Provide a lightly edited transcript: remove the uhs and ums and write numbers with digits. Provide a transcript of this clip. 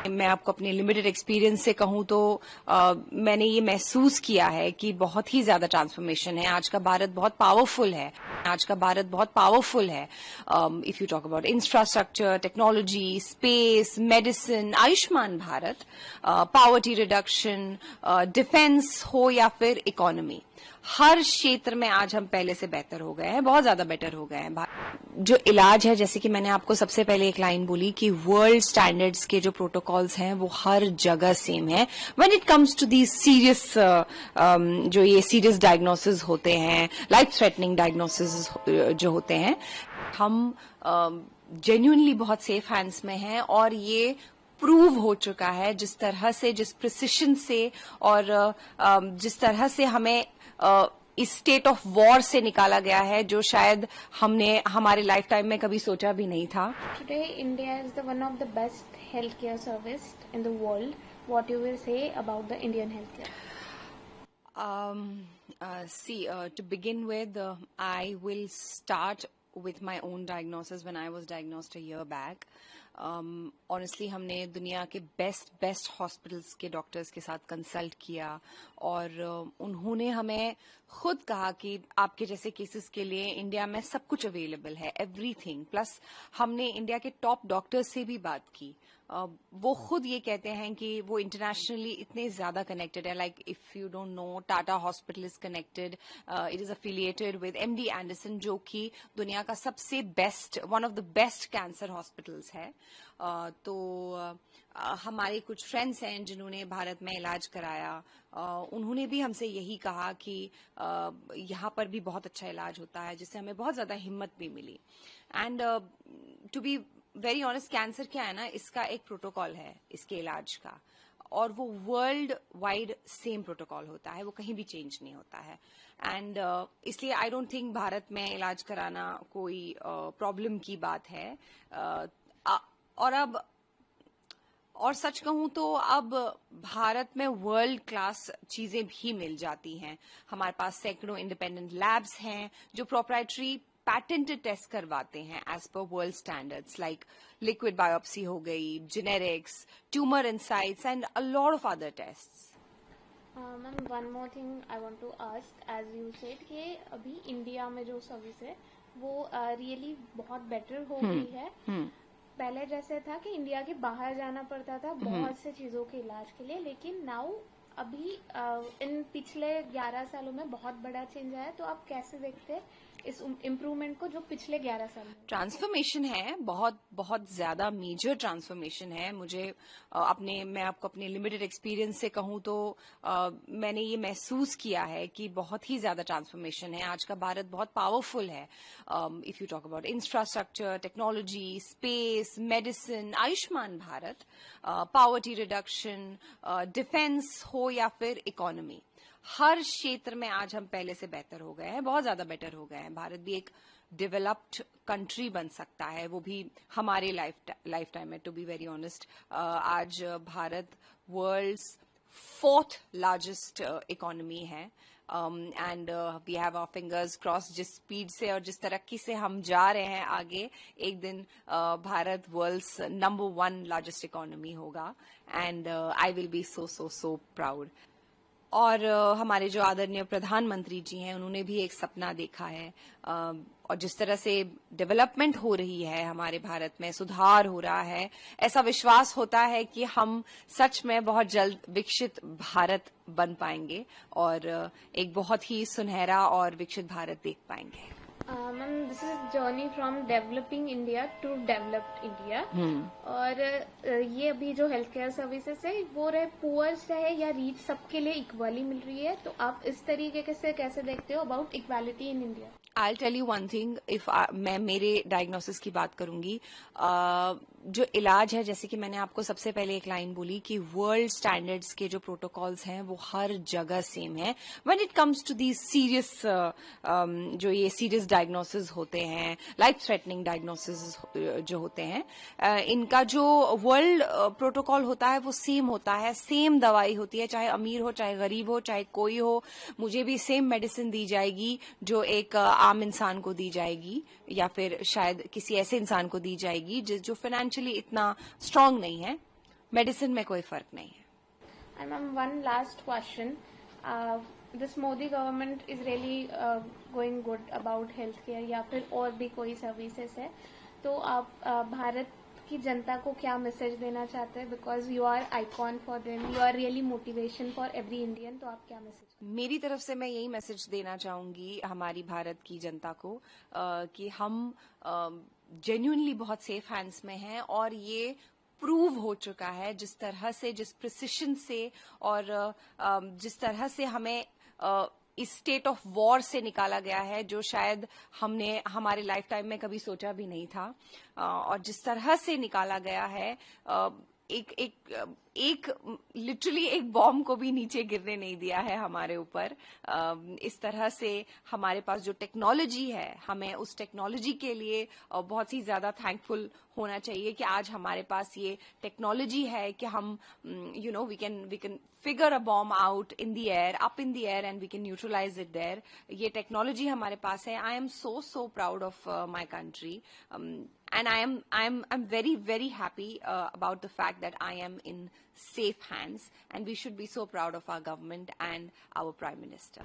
मैं आपको अपने लिमिटेड एक्सपीरियंस से कहूं तो मैंने ये महसूस किया है कि बहुत ही ज्यादा ट्रांसफॉर्मेशन है। आज का भारत बहुत पावरफुल है। If you talk about infrastructure, technology, space, medicine, Ayushman Bharat, poverty reduction, defence हो या फिर इकोनॉमी, हर क्षेत्र में आज हम पहले से बेहतर हो गए हैं, बहुत ज्यादा बेटर हो गए हैं। जो इलाज है, जैसे कि मैंने आपको सबसे पहले एक लाइन बोली कि वर्ल्ड स्टैंडर्ड्स के जो प्रोटोकॉल्स हैं वो हर जगह सेम है। When it comes to the serious जो ये सीरियस डायग्नोसिस होते हैं, लाइफ थ्रेटनिंग डायग्नोसिस जो होते हैं, हम जेन्युइनली बहुत सेफ हैंड्स में हैं और ये प्रूव हो चुका है जिस तरह से, जिस प्रिसिशन से और जिस तरह से हमें इस स्टेट ऑफ वॉर से निकाला गया है, जो शायद हमने हमारे लाइफ टाइम में कभी सोचा भी नहीं था। Today, India is the one of the best healthcare service in the world. What you will say about the Indian healthcare? To begin with, I will start with my own diagnosis when I was diagnosed a year back. Honestly, हमने दुनिया के best hospitals के doctors के साथ consult किया और उन्होंने हमें खुद कहा कि आपके जैसे केसेस के लिए इंडिया में सब कुछ अवेलेबल है, एवरीथिंग। प्लस हमने इंडिया के टॉप डॉक्टर्स से भी बात की। वो खुद ये कहते हैं कि वो इंटरनेशनली इतने ज्यादा कनेक्टेड है। Like if you don't know, Tata hospital is connected, it is affiliated with MD Anderson, जो कि दुनिया का सबसे best, one of the best cancer hospitals है। हमारे कुछ फ्रेंड्स हैं जिन्होंने भारत में इलाज कराया, उन्होंने भी हमसे यही कहा कि यहाँ पर भी बहुत अच्छा इलाज होता है, जिससे हमें बहुत ज्यादा हिम्मत भी मिली। And to be very honest, cancer क्या है ना, इसका एक प्रोटोकॉल है इसके इलाज का, और वो वर्ल्ड वाइड सेम प्रोटोकॉल होता है, वो कहीं भी चेंज नहीं होता है। एंड इसलिए आई डोंट थिंक भारत में इलाज कराना कोई प्रॉब्लम की बात है। और सच कहूं तो अब भारत में वर्ल्ड क्लास चीजें भी मिल जाती हैं। हमारे पास सैकड़ों इंडिपेंडेंट लैब्स हैं जो प्रोप्राइटरी पैटेंटेड टेस्ट करवाते हैं एज पर world standards, like liquid biopsy हो गई, generics, tumour insights and a lot of other tests. Ma'am, one more thing I want to ask, as you said कि अभी इंडिया में जो सर्विस है वो रियली बहुत बेटर हो गई है। पहले जैसे था कि इंडिया के बाहर जाना पड़ता था बहुत से चीजों के इलाज के लिए, लेकिन नाउ अभी इन पिछले 11 सालों में बहुत बड़ा चेंज आया। तो आप कैसे देखते हैं इस इम्प्रूवमेंट को जो पिछले 11 साल में? ट्रांसफॉर्मेशन है, बहुत ज्यादा मेजर ट्रांसफॉर्मेशन है। मैं आपको अपने लिमिटेड एक्सपीरियंस से कहूं तो मैंने ये महसूस किया है कि बहुत ही ज्यादा ट्रांसफॉर्मेशन है। आज का भारत बहुत पावरफुल है। If you talk about infrastructure, technology, space, medicine, Ayushman Bharat, poverty reduction, defence हो या फिर इकोनॉमी, हर क्षेत्र में आज हम पहले से बेहतर हो गए हैं, बहुत ज्यादा बेटर हो गए हैं। भारत भी एक डेवलप्ड कंट्री बन सकता है, वो भी हमारे लाइफ टाइम में। टू बी वेरी ऑनेस्ट, आज Bharat world's 4th largest economy है। And we have our fingers cross, जिस स्पीड से और जिस तरक्की से हम जा रहे हैं आगे, एक दिन Bharat world's number 1 largest economy होगा। And I will be so proud. और हमारे जो आदरणीय प्रधानमंत्री जी हैं, उन्होंने भी एक सपना देखा है, और जिस तरह से डेवलपमेंट हो रही है हमारे भारत में, सुधार हो रहा है, ऐसा विश्वास होता है कि हम सच में बहुत जल्द विकसित भारत बन पाएंगे और एक बहुत ही सुनहरा और विकसित भारत देख पाएंगे। Ma'am, this is journey from developing India to developed India. और ये अभी जो हेल्थ केयर सर्विसेज है वो रहे पुअर्स है या रीच, सबके लिए इक्वली मिल रही है। तो आप इस तरीके से कैसे देखते हो about equality in India? I tell you one thing, if मैं मेरे डायग्नोसिस की बात करूंगी, जो इलाज है, जैसे कि मैंने आपको सबसे पहले एक लाइन बोली कि वर्ल्ड स्टैंडर्ड्स के जो प्रोटोकॉल्स हैं वो हर जगह सेम है। When it comes to the serious जो ये सीरियस डायग्नोसिस होते हैं, लाइफ थ्रेटनिंग डायग्नोसिस जो होते हैं, इनका जो वर्ल्ड प्रोटोकॉल होता है वो सेम होता है, सेम दवाई होती है, चाहे अमीर हो, चाहे गरीब हो, चाहे कोई हो, मुझे भी सेम मेडिसिन दी जाएगी जो एक आम इंसान को दी जाएगी, या फिर शायद किसी ऐसे इंसान को दी जाएगी जो फाइनेंशियली इतना स्ट्रांग नहीं है। मेडिसिन में कोई फर्क नहीं है। And ma'am, one last question. This Modi government is really going good about healthcare या फिर और भी कोई सर्विसेज है, तो आप भारत की जनता को क्या मैसेज देना चाहते हैं? Because you are icon for them, you are really motivation for every Indian, तो आप क्या मैसेज? मेरी तरफ से मैं यही मैसेज देना चाहूंगी हमारी भारत की जनता को कि हम जेन्युइनली बहुत सेफ हैंड्स में हैं, और ये प्रूव हो चुका है जिस तरह से, जिस प्रिसिशन से और जिस तरह से हमें इस स्टेट ऑफ वॉर से निकाला गया है, जो शायद हमने हमारे लाइफ टाइम में कभी सोचा भी नहीं था, और जिस तरह से निकाला गया है, एक लिटरली एक बॉम्ब को भी नीचे गिरने नहीं दिया है हमारे ऊपर। इस तरह से हमारे पास जो टेक्नोलॉजी है, हमें उस टेक्नोलॉजी के लिए बहुत ही ज्यादा थैंकफुल होना चाहिए कि आज हमारे पास ये टेक्नोलॉजी है कि हम we can figure a bomb out in the air, up in the air, and we can neutralize it there. ये टेक्नोलॉजी हमारे पास है. I am so proud of my country, and I'm very happy about the fact that I am in safe hands, and we should be so proud of our government and our Prime Minister.